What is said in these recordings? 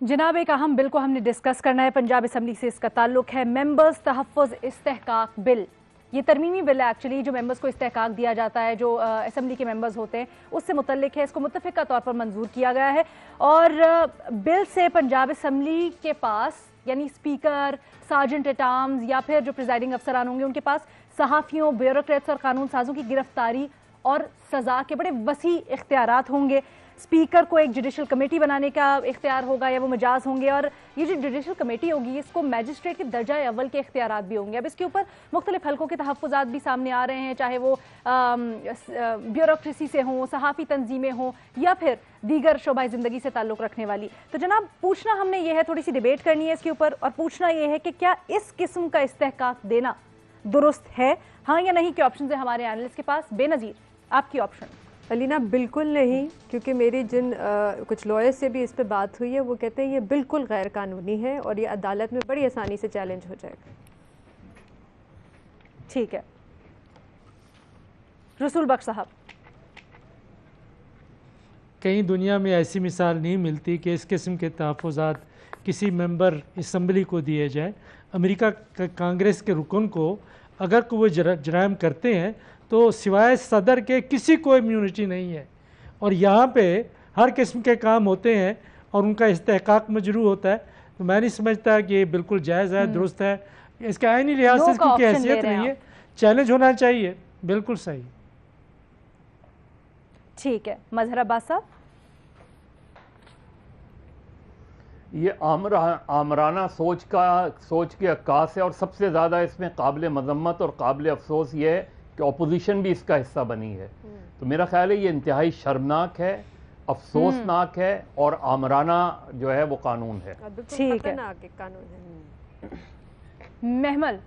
जनाब एक अहम बिल को हमने डिस्कस करना है, पंजाब असम्बली से इसका ताल्लुक है। मेंबर्स तहफ़्फ़ुज़ इस्तेहकाक बिल, ये तरमीमी बिल है एक्चुअली, जो मेंबर्स को इस्तेहकाक दिया जाता है, जो असम्बली के मेंबर्स होते हैं उससे मुतल्लिक है। इसको मुत्तफ़िक़ा तौर पर मंजूर किया गया है और बिल से पंजाब असम्बली के पास यानी स्पीकर, सार्जेंट एट आर्म्स या फिर जो प्रिजाइडिंग अफसरान होंगे उनके पास सहाफ़ियों, ब्यूरोक्रेट्स और कानून साजों की गिरफ्तारी और सज़ा के बड़े वसी इख्तियारात होंगे। स्पीकर को एक जुडिशल कमेटी बनाने का इख्तियार होगा या वो मजाज होंगे, और ये जो जुडिशल कमेटी होगी इसको मैजिस्ट्रेट के दर्जा अव्वल के इख्तियारात भी होंगे। अब इसके ऊपर मुख्तलिफ हल्कों के तहफ़्फ़ुज़ात भी सामने आ रहे हैं, चाहे वो ब्यूरोक्रेसी से हों, सहाफ़ी तंजीमें हों या फिर दीगर शोबाए ज़िंदगी से ताल्लुक़ रखने वाली। तो जनाब पूछना हमने ये है, थोड़ी सी डिबेट करनी है इसके ऊपर, और पूछना ये है कि क्या इस किस्म का इस्तेहकाक देना दुरुस्त है, हाँ या नहीं के ऑप्शन है हमारे एनालिस्ट के पास। बेनज़ीर आपकी ऑप्शन। अलीना बिल्कुल नहीं, क्योंकि मेरी जिन कुछ लॉयर्स से भी इस पे बात हुई है वो कहते हैं ये बिल्कुल गैर कानूनी है और ये अदालत में बड़ी आसानी से चैलेंज हो जाएगा। ठीक है, रसूल बख्श साहब। कहीं दुनिया में ऐसी मिसाल नहीं मिलती कि इस किस्म के तहफ़्फ़ुज़ात किसी मेंबर असम्बली को दिए जाए। अमेरिका कांग्रेस के रुकन को अगर कोई जराइम करते हैं तो सिवाय सदर के किसी को इम्यूनिटी नहीं है, और यहाँ पे हर किस्म के काम होते हैं और उनका इस्तेहकाक मजरू होता है। तो मैं नहीं समझता कि ये बिल्कुल जायज़ है, दुरुस्त है। इसके आईनी लिहाज से इसकी हैसियत नहीं है, चैलेंज होना चाहिए। बिल्कुल सही, ठीक है। मजहर अब्बास साहब। ये आमराना सोच की अक्कास है, और सबसे ज़्यादा इसमें काबिल मज़म्मत और काबिल अफसोस ये है कि अपोजिशन भी इसका हिस्सा बनी है। तो मेरा ख्याल है ये इंतहाई शर्मनाक है, अफसोसनाक है और आमराना जो है वो कानून है। ठीक है, महमल।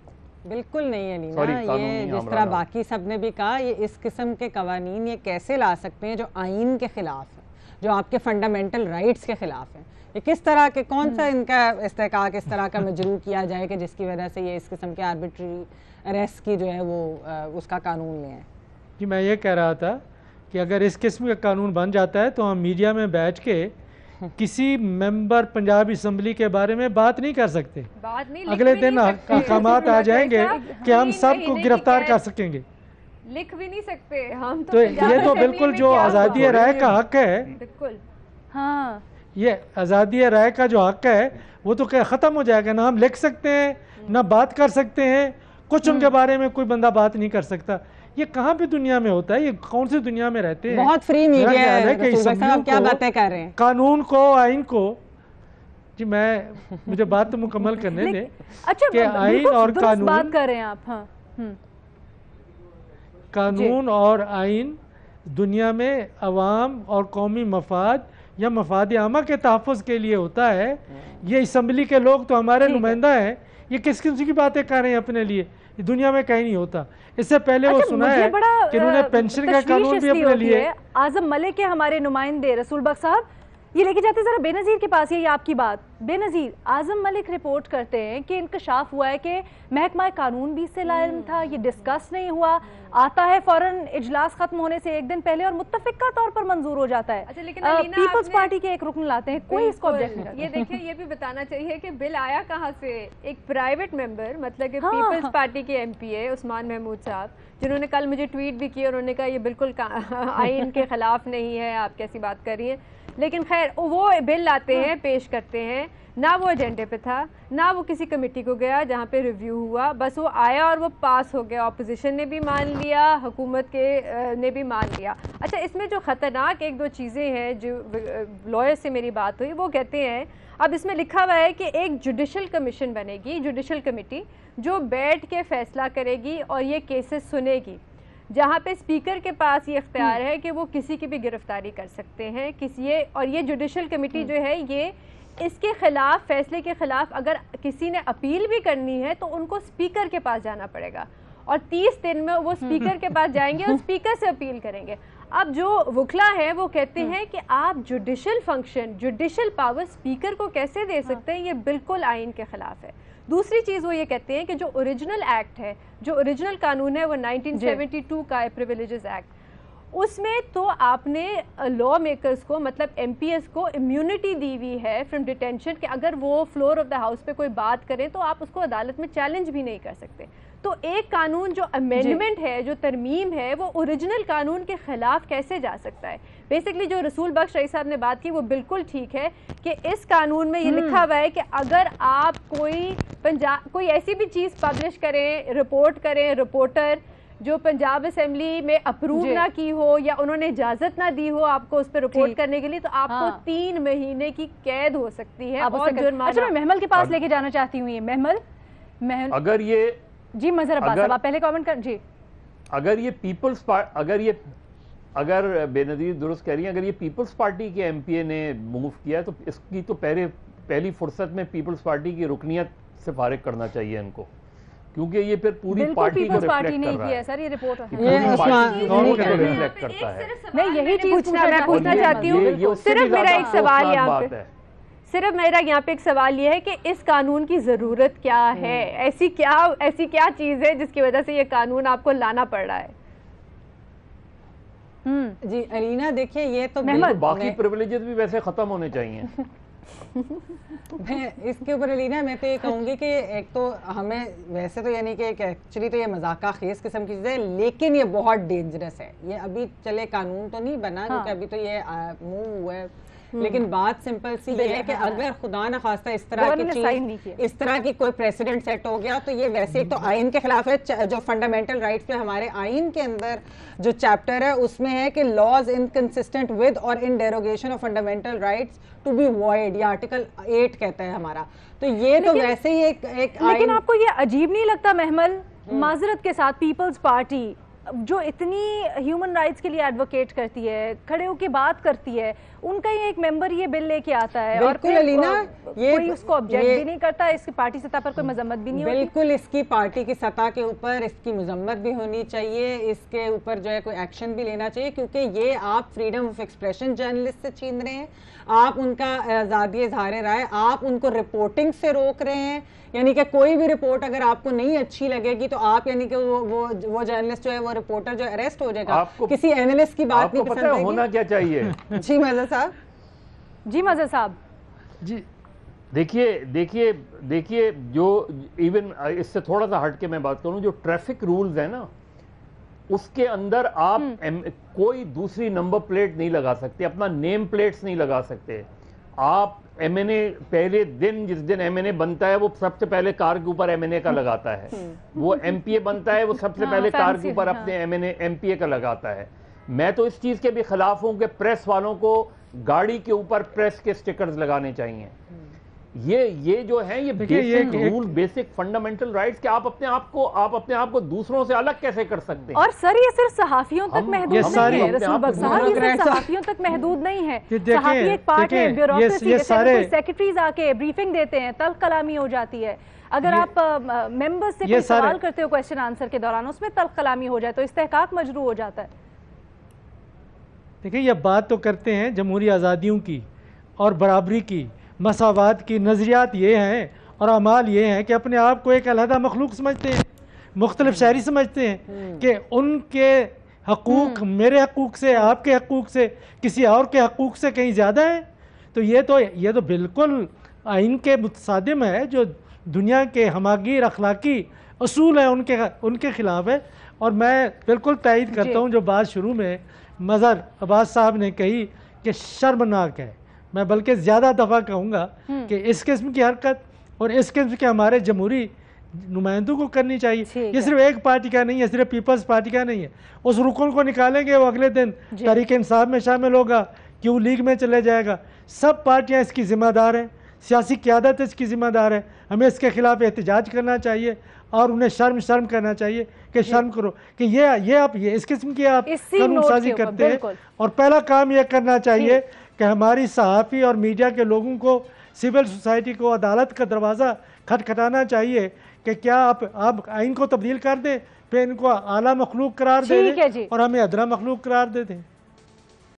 बिल्कुल नहीं है नीना, ये जिस तरह बाकी सब ने भी कहा, ये इस किस्म के कवानीन ये कैसे ला सकते हैं जो आइन के खिलाफ है, जो आपके फंडामेंटल राइट्स के खिलाफ है। ये किस तरह के, कौन सा इनका इस्तेहकाक इस तरह का मजरू किया जाए कि जिसकी वजह से ये इस किस्म के आर्बिट्री अरेस्ट की जो है वो उसका कानून ले आए। जी मैं ये कह रहा था कि अगर इस किस्म का कानून बन जाता है तो हम मीडिया में बैठ के किसी मेंबर पंजाब असम्बली के बारे में बात नहीं कर सकते। अगले दिन अहकामात आ जाएंगे कि हम सबको गिरफ्तार कर सकेंगे, लिख भी नहीं सकते हम। तो ये तो बिल्कुल जो आज़ादी राय का हक है, बिल्कुल हाँ, ये आज़ादी राय का जो हक है वो तो क्या ख़त्म हो जाएगा। ना हम लिख सकते हैं, ना बात कर सकते हैं, कुछ उनके बारे में कोई बंदा बात नहीं कर सकता। ये कहाँ पे दुनिया में होता है? ये कौन सी दुनिया में रहते हैं? बहुत फ्री मीडिया है कि आप क्या बातें कर रहे हैं, कानून को, आइन को। जी मुझे बात तो मुकम्मल करने दें। अच्छा, कि आइन और कानून बात कर रहे हैं आप। हाँ, कानून और आइन दुनिया में अवाम और कौमी मफाद या मफाद आमा के तहफ़्फ़ुज़ के लिए होता है। ये असम्बली के लोग तो हमारे नुमाइंदा हैं, ये किस किस्म की बातें कर रहे हैं अपने लिए? ये दुनिया में कहीं नहीं होता। इससे पहले वो सुना है कि उन्होंने पेंशन का कानून भी अपने लिए। आजम मलिक के हमारे नुमाइंदे रसूल बख्श साहब ये लेके जाते जरा बेनज़ीर के पास, ये आपकी बात। बेनज़ीर, आजम मलिक रिपोर्ट करते हैं कि इंकशाफ हुआ है कि महकमा कानून भी इससे लाइम था, ये डिस्कस नहीं हुआ, आता है फौरन इजलास खत्म होने से एक दिन पहले और मुत्तफ़िक़ा तौर पर मंजूर हो जाता है। अच्छा, लेकिन पीपल्स पार्टी के एक रुकन लाते हैं, कोई इसको ऑब्जेक्ट नहीं। ये देखिए, ये भी बताना चाहिए कि बिल आया कहाँ से। एक प्राइवेट मेंबर, मतलब कि पीपल्स पार्टी के MP है उस्मान महमूद साहब, जिन्होंने कल मुझे ट्वीट भी किया, उन्होंने कहा ये बिल्कुल आइन के खिलाफ नहीं है, आप कैसी बात कर रही हैं। लेकिन खैर वो बिल लाते हैं, पेश करते हैं, ना वो एजेंडे पे था, ना वो किसी कमेटी को गया जहाँ पे रिव्यू हुआ, बस वो आया और वो पास हो गया। अपोजिशन ने भी मान लिया, हुकूमत के ने भी मान लिया। अच्छा, इसमें जो ख़तरनाक एक दो चीज़ें हैं, जो लॉयर से मेरी बात हुई, वो कहते हैं अब इसमें लिखा हुआ है कि एक जुडिशल कमीशन बनेगी, जुडिशल कमेटी, जो बैठ के फ़ैसला करेगी और ये केसेस सुनेगी, जहाँ पे स्पीकर के पास ये इख्तियार है कि वो किसी की भी गिरफ्तारी कर सकते हैं किसी। और ये जुडिशल कमेटी जो है, ये इसके खिलाफ, फैसले के खिलाफ अगर किसी ने अपील भी करनी है तो उनको स्पीकर के पास जाना पड़ेगा, और 30 दिन में वो स्पीकर के पास जाएंगे और स्पीकर से अपील करेंगे। अब जो वकला है वो कहते हैं कि आप judicial function, judicial power speaker को कैसे दे सकते हैं, ये बिल्कुल आइन के खिलाफ है। दूसरी चीज़ वो ये कहते हैं कि जो ओरिजिनल एक्ट है, जो ओरिजिनल कानून है, वो 1972 का है, प्रिविलेजेस एक्ट, اس میں تو آپ نے لا میکرز کو مطلب ایم پی ایس کو امیونٹی دی ہوئی ہے فرام ڈیٹینشن کہ اگر وہ فلور آف دا ہاؤس پہ کوئی بات کریں تو آپ اس کو عدالت میں چیلنج بھی نہیں کر سکتے. تو ایک قانون جو امینڈمنٹ ہے, جو ترمیم ہے, وہ اوریجنل قانون کے خلاف کیسے جا سکتا ہے؟ بیسکلی جو رسول بخش رئیس صاحب نے بات کی وہ بالکل ٹھیک ہے کہ اس قانون میں یہ لکھا ہوا ہے کہ اگر آپ کوئی ایسی بھی چیز پبلش کریں, رپورٹ کریں, رپورٹر جو پنجاب اسمبلی میں اپروو نہ کی ہو یا انہوں نے اجازت نہ دی ہو آپ کو اس پہ رپورٹ کرنے کے لیے, تو آپ کو 3 مہینے کی قید ہو سکتی ہے اور جرمانہ. اچھا میں محمل کے پاس لے کے جانا چاہتی ہوں. یہ محمل اگر یہ جی مظہر عباس صاحب آپ پہلے کامنٹ کر. جی اگر یہ پیپلز اگر بے نظیر درست کہہ رہی ہیں, اگر یہ پیپلز پارٹی کے ایم پی اے نے موو کیا تو اس کی تو پہلی فرصت میں پیپلز پارٹی کی رکنیت سے فارغ کرنا چاہیے ان کو, کیونکہ یہ پھر پوری پارٹی کو ریفلیکٹ کر رہا ہے. سر یہ رپورٹ ریفلیکٹ کرتا ہے. میں یہی چیز پوچھنا چاہتی ہوں. صرف میرا ایک سوال یہاں پہ ایک سوال یہ ہے کہ اس قانون کی ضرورت کیا ہے؟ ایسی کیا چیز ہے جس کی وجہ سے یہ قانون آپ کو لانا پڑ رہا ہے؟ جی ارینا دیکھیے یہ تو باقی پریویلیجز بھی ویسے ختم ہونے چاہیے. میں اس کے اوپر الینا میں تو یہ کہوں گی کہ ایک تو ہمیں ویسے تو یعنی کہ ایکچولی تو یہ مذاقہ خیز قسم کی چیز ہے, لیکن یہ بہت ڈینجرس ہے. یہ ابھی چلے قانون تو نہیں بنا کیونکہ ابھی تو یہ موو ہوا ہے, لیکن بات سمپل سی یہ ہے کہ اگر خدا نخواستہ اس طرح کی کوئی پریسیڈنٹ سیٹ ہو گیا تو یہ ویسے تو آئین کے خلاف ہے. جو فنڈامنٹل رائٹس پہ ہمارے آئین کے اندر جو چیپٹر ہے اس میں ہے کہ laws inconsistent with or in derogation of fundamental rights to be void, یہ آرٹیکل 8 کہتا ہے ہمارا. تو یہ تو ویسے ہی ایک لیکن آپ کو یہ عجیب نہیں لگتا محمل, معذرت کے ساتھ پیپلز پارٹی جو اتنی ہیومن رائٹس کے لیے ایڈوکیٹ کرتی ہے, کھڑے ہو کے بات کرتی ہے, ان کا یہ ایک ممبر یہ بل لے کے آتا ہے اور کوئی اس کو آبجیکٹ بھی نہیں کرتا, اس کی پارٹی سطح پر کوئی مذمت بھی نہیں ہوتی. بالکل اس کی پارٹی کی سطح کے اوپر اس کی مذمت بھی ہونی چاہیے, اس کے اوپر جو ہے کوئی ایکشن بھی لینا چاہیے, کیونکہ یہ آپ فریڈم آف ایکسپریشن جرنلسٹ سے چھین رہے ہیں, آپ ان کا آزادی اظہار رائے, آپ ان کو رپورٹنگ سے روک رہے ہیں. یعنی کہ کوئی بھی رپورٹ اگر آپ کو نہیں اچھی لگے گی تو آپ یعنی کہ وہ جرنلسٹ جو ہے وہ رپورٹر جو اریسٹ ہو جائے گا. کسی اینالسٹ کی بات نہیں پسند آئے گی. ہونا کیا چاہیے؟ جی مظہر صاحب. جی مظہر صاحب جی دیکھیے جو ایون اس سے تھوڑا سا ہٹ کے میں بات کروں, جو ٹریفک رولز ہیں نا اس کے اندر آپ کوئی دوسری نمبر پلیٹ نہیں لگا سکتے, اپنا نیم پلیٹس نہیں لگا سکتے. آپ ایم این اے پہلے دن جس دن ایم این اے بنتا ہے وہ سب سے پہلے کار کے اوپر ایم این اے کا لگاتا ہے, وہ ایم پی اے بنتا ہے وہ سب سے پہلے کار کے اوپر اپنے ایم پی اے کا لگاتا ہے. میں تو اس چیز کے بھی خلاف ہوں کہ پریس والوں کو گاڑی کے اوپر پریس کے سٹیکرز لگانے چاہیے. یہ جو ہیں یہ basic rule, basic fundamental rights کہ آپ اپنے آپ کو دوسروں سے الگ کیسے کر سکتے ہیں. اور سر یہ صرف صحافیوں تک محدود نہیں ہے رسول بخش صاحب, یہ صرف صحافیوں تک محدود نہیں ہے. صحافی ایک پارٹ ہے بیوروکریسی, جیسے کوئی سیکرٹریز آ کے بریفنگ دیتے ہیں, تلخ کلامی ہو جاتی ہے. اگر آپ ممبر سے کوئی سوال کرتے ہو کویسچن آنسر کے دوران اس میں تلخ کلامی ہو جائے تو استحقاق مجروح ہو جاتا ہے. دیکھیں یہ بات تو کرتے ہیں جمہوری آزادیوں کی اور برابری کی, مساوات کی, نظریات یہ ہیں اور اعمال یہ ہیں کہ اپنے آپ کو ایک علیحدہ مخلوق سمجھتے ہیں, مختلف شہری سمجھتے ہیں کہ ان کے حقوق میرے حقوق سے, آپ کے حقوق سے, کسی اور کے حقوق سے کہیں زیادہ ہیں. تو یہ تو بالکل آئین کے متصادم ہے, جو دنیا کے ہماگیر اخلاقی اصول ہیں ان کے خلاف ہے. اور میں بالکل تائید کرتا ہوں جو بات شروع میں مظہر عباس صاحب نے کہی کہ شرمناک ہے, میں بلکہ زیادہ دفعہ کہوں گا کہ اس قسم کی حرکت اور اس قسم کے ہمارے جمہوری نمائندوں کو کرنی چاہیے. یہ صرف ایک پارٹی کا نہیں ہے, صرف پیپلز پارٹی کا نہیں ہے. اس رکن کو نکالیں گے وہ اگلے دن تحریک انصاف میں شامل ہوگا, کیوں لیگ میں چلے جائے گا. سب پارٹیاں اس کی ذمہ دار ہیں, سیاسی قیادت اس کی ذمہ دار ہے. ہمیں اس کے خلاف احتجاج کرنا چاہیے اور انہیں شرم کرنا چاہیے کہ شرم کرو کہ یہ آپ اس قسم کی آپ قانون سازی کرتے ہیں. اور پہلا کام یہ کرنا چاہیے کہ ہماری صحافی اور میڈیا کے لوگوں کو, سول سوسائٹی کو عدالت کا دروازہ کھٹکھٹانا چاہیے کہ کیا آپ آئین کو تبدیل کر دیں, پھر ان کو اعلیٰ مخلوق قرار دے دیں اور ہمیں ادنا مخلوق قرار دے دیں.